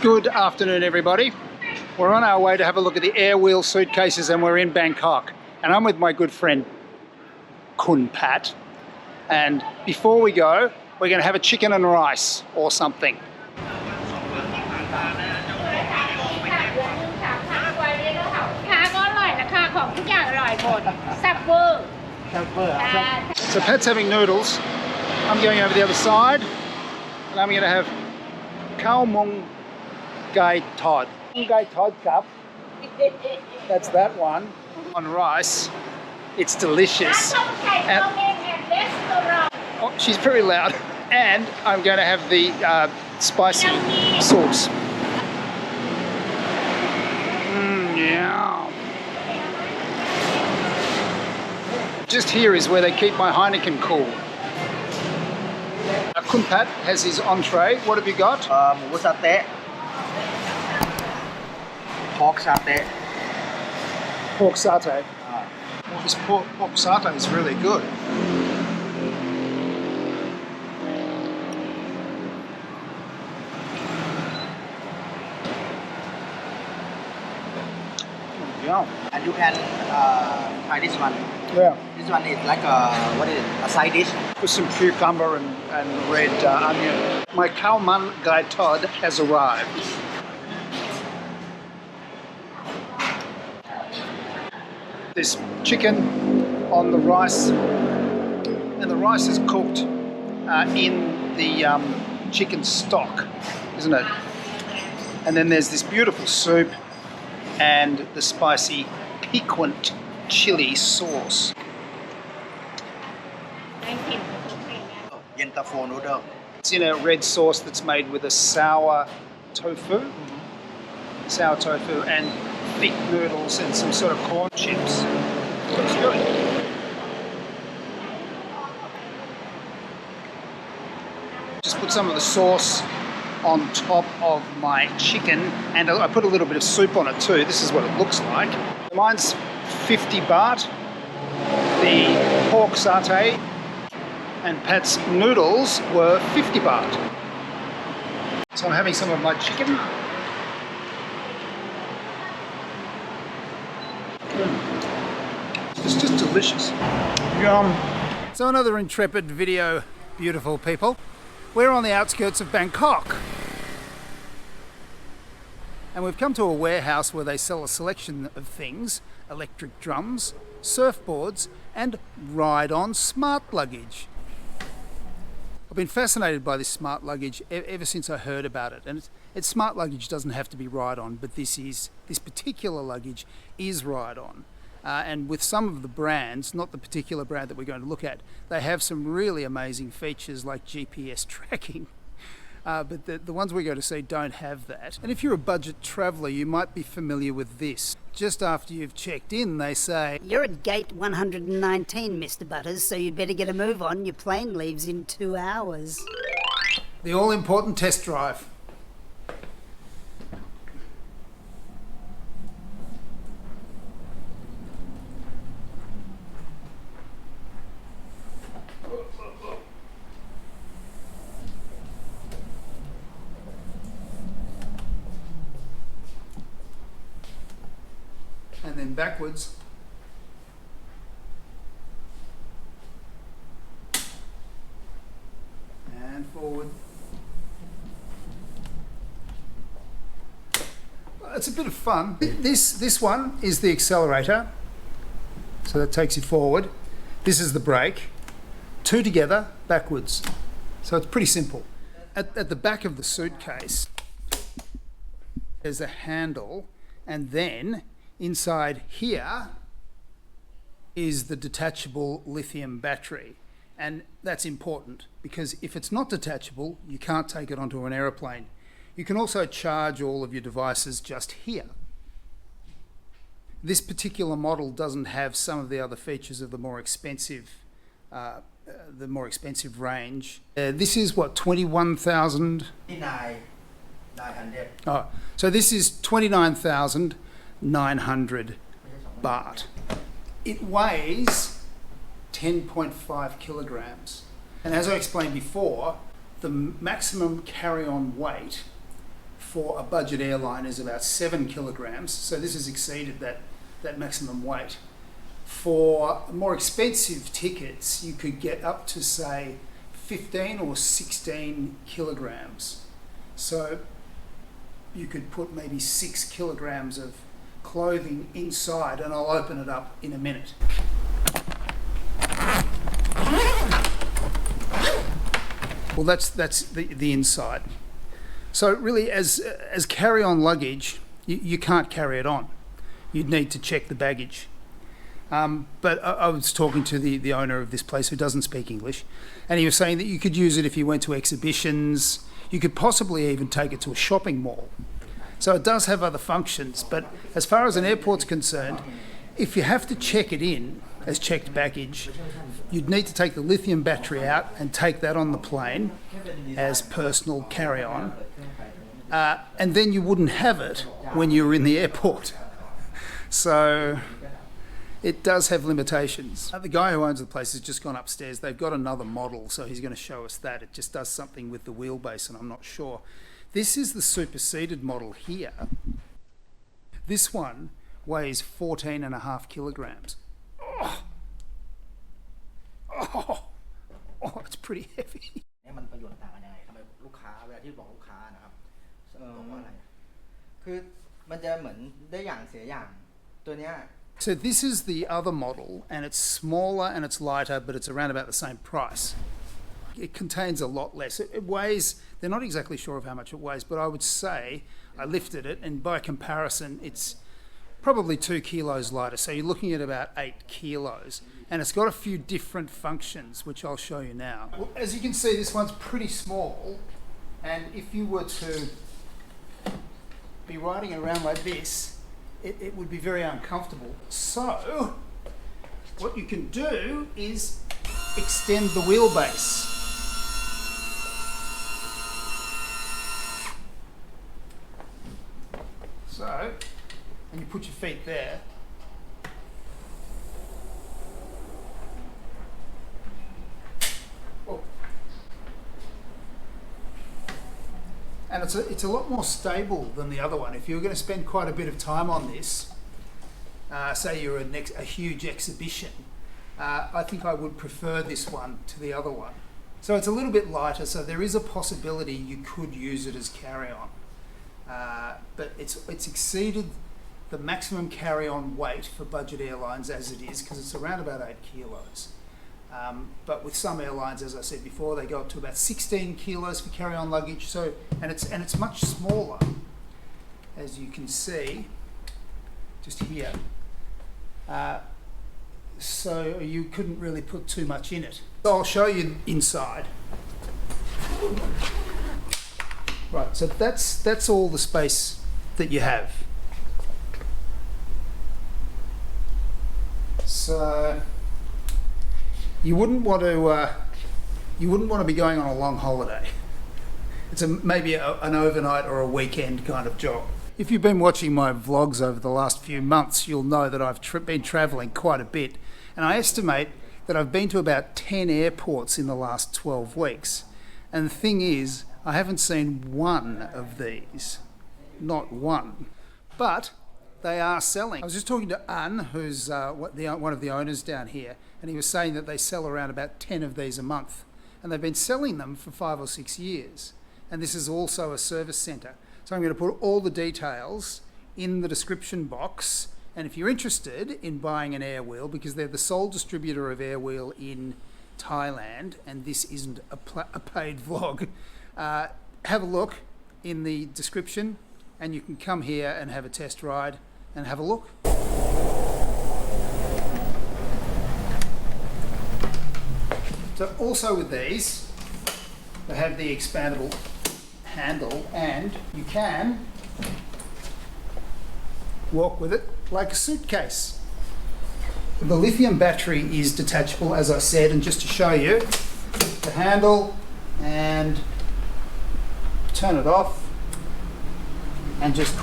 Good afternoon, everybody. We're on our way to have a look at the air wheel suitcases, and we're in Bangkok. And I'm with my good friend Khun Pat. And before we go, we're going to have a chicken and rice or something. ของทุกอย่างอร่อยหมดแซ่บเวอร์ So Pat's having noodles. I'm going over the other side, and I'm going to have khao mong gai tod. Gai tod cup. That's that one. On rice. It's delicious. And, oh, she's very loud. And I'm going to have the spicy sauce. Yeah. Just here is where they keep my Heineken cool. Khun Pat has his entree. What have you got? หมูสะเต๊ะ pork สะเต๊ะ Pork satay. Well, this pork satay is really good. Yum. and you can try this one. Yeah. This one is like what is it? A side dish. With some cucumber and red onion. My khao man gai tod has arrived. This chicken on the rice, and the rice is cooked in the chicken stock, isn't it? And then there's this beautiful soup and the spicy piquant chili sauce. เย็นตาโฟนูเดิล It's in a red sauce that's made with a sour tofu, and thick noodles and some sort of corn chips. Looks good. Just put some of the sauce on top of my chicken, and I put a little bit of soup on it too. This is what it looks like. Mine's 50 baht. The pork satay and Pat's noodles were 50 baht. So I'm having some of my chicken. It's just delicious. Yum. So another intrepid video, beautiful people. We're on the outskirts of Bangkok. And we've come to a warehouse where they sell a selection of things: electric drums, surfboards, and ride-on smart luggage. I've been fascinated by this smart luggage ever since I heard about it. And it's smart luggage doesn't have to be ride-on, but this particular luggage is ride-on. And with some of the brands, not the particular brand that we're going to look at, they have some really amazing features like GPS tracking. But the ones we're going to see don't have that. And if you're a budget traveller, you might be familiar with this. Just after you've checked in, they say, "You're at gate 119, Mr. Butters, so you'd better get a move on. Your plane leaves in 2 hours." The all-important test drive. And then backwards. And forward. It's a bit of fun. This one is the accelerator. So that takes you forward. This is the brake. Two together, backwards. So it's pretty simple. At the back of the suitcase, there's a handle, and then inside here is the detachable lithium battery. And that's important because if it's not detachable, you can't take it onto an aeroplane. You can also charge all of your devices just here. This particular model doesn't have some of the other features of the more expensive range. This is what, 21,000? 900 Oh, so this is 29,900 baht. It weighs 10.5 kilograms. And as I explained before, the maximum carry-on weight for a budget airline is about 7 kilograms, so this has exceeded that maximum weight. For more expensive tickets, you could get up to, say, 15 or 16 kilograms. So you could put maybe 6 kilograms of clothing inside, and I'll open it up in a minute. Well, that's the inside. So really, as carry-on luggage, you can't carry it on. You'd need to check the baggage. But I was talking to the owner of this place who doesn't speak English, and he was saying that you could use it if you went to exhibitions. You could possibly even take it to a shopping mall. So it does have other functions, but as far as an airport's concerned, if you have to check it in as checked baggage, you'd need to take the lithium battery out and take that on the plane as personal carry-on, and then you wouldn't have it when you're in the airport. So it does have limitations. The guy who owns the place has just gone upstairs. They've got another model, so he's going to show us that. It just does something with the wheelbase, and I'm not sure. This is the superseded model here. This one weighs 14.5 kilograms. Oh, it's pretty heavy. เนี่ยมันประโยชน์ต่างกันยังไงทำไมลูกค้าเวลาที่บอกลูกค้านะครับบอกว่าอะไรคือมันจะเหมือนได้อย่างเสียอย่างตัวเนี้ย So this is the other model, and it's smaller and it's lighter, but it's around about the same price. It contains a lot less. It weighs, they're not exactly sure of how much it weighs, but I would say, I lifted it, and by comparison, it's probably 2 kilos lighter. So you're looking at about 8 kilos. And it's got a few different functions, which I'll show you now. Well, as you can see, this one's pretty small. And if you were to be riding around like this, it would be very uncomfortable. So what you can do is extend the wheelbase. So, and you put your feet there. And it's a lot more stable than the other one. If you're going to spend quite a bit of time on this, say you're a huge exhibition, I think I would prefer this one to the other one. So it's a little bit lighter, so there is a possibility you could use it as carry-on. But it's exceeded the maximum carry-on weight for budget airlines as it is, because it's around about 8 kilos. But with some airlines, as I said before, they go up to about 16 kilos for carry-on luggage. So, and it's much smaller, as you can see, just here. So you couldn't really put too much in it. So I'll show you inside. Right, so that's all the space that you have. So you wouldn't want to be going on a long holiday. It's maybe an overnight or a weekend kind of job. If you've been watching my vlogs over the last few months, you'll know that I've been travelling quite a bit, and I estimate that I've been to about 10 airports in the last 12 weeks. And the thing is, I haven't seen one of these, not one. But they are selling. I was just talking to An, who's one of the owners down here, and he was saying that they sell around about 10 of these a month, and they've been selling them for 5 or 6 years. And this is also a service centre. So I'm going to put all the details in the description box, and if you're interested in buying an airwheel, because they're the sole distributor of airwheel in Thailand, and this isn't a paid vlog, have a look in the description, and you can come here and have a test ride and have a look. So also with these, they have the expandable handle, and you can walk with it like a suitcase. The lithium battery is detachable, as I said, and just to show you, the handle, and turn it off, and just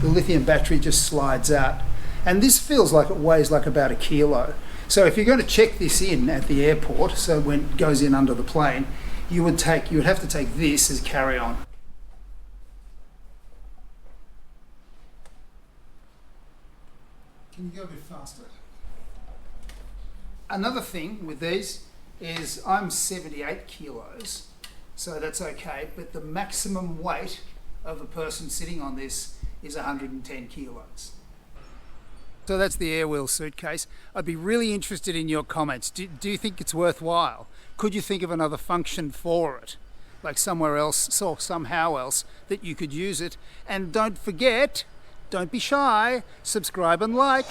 the lithium battery just slides out. And this feels like it weighs like about 1 kilo. So if you're going to check this in at the airport, so when it goes in under the plane, you would have to take this as carry-on. Can you go a bit faster? Another thing with these is I'm 78 kilos, so that's okay, but the maximum weight of a person sitting on this is 110 kilos. So that's the Airwheel suitcase. I'd be really interested in your comments. Do you think it's worthwhile? Could you think of another function for it? Like somewhere else or somehow else that you could use it? And don't forget, don't be shy, subscribe and like.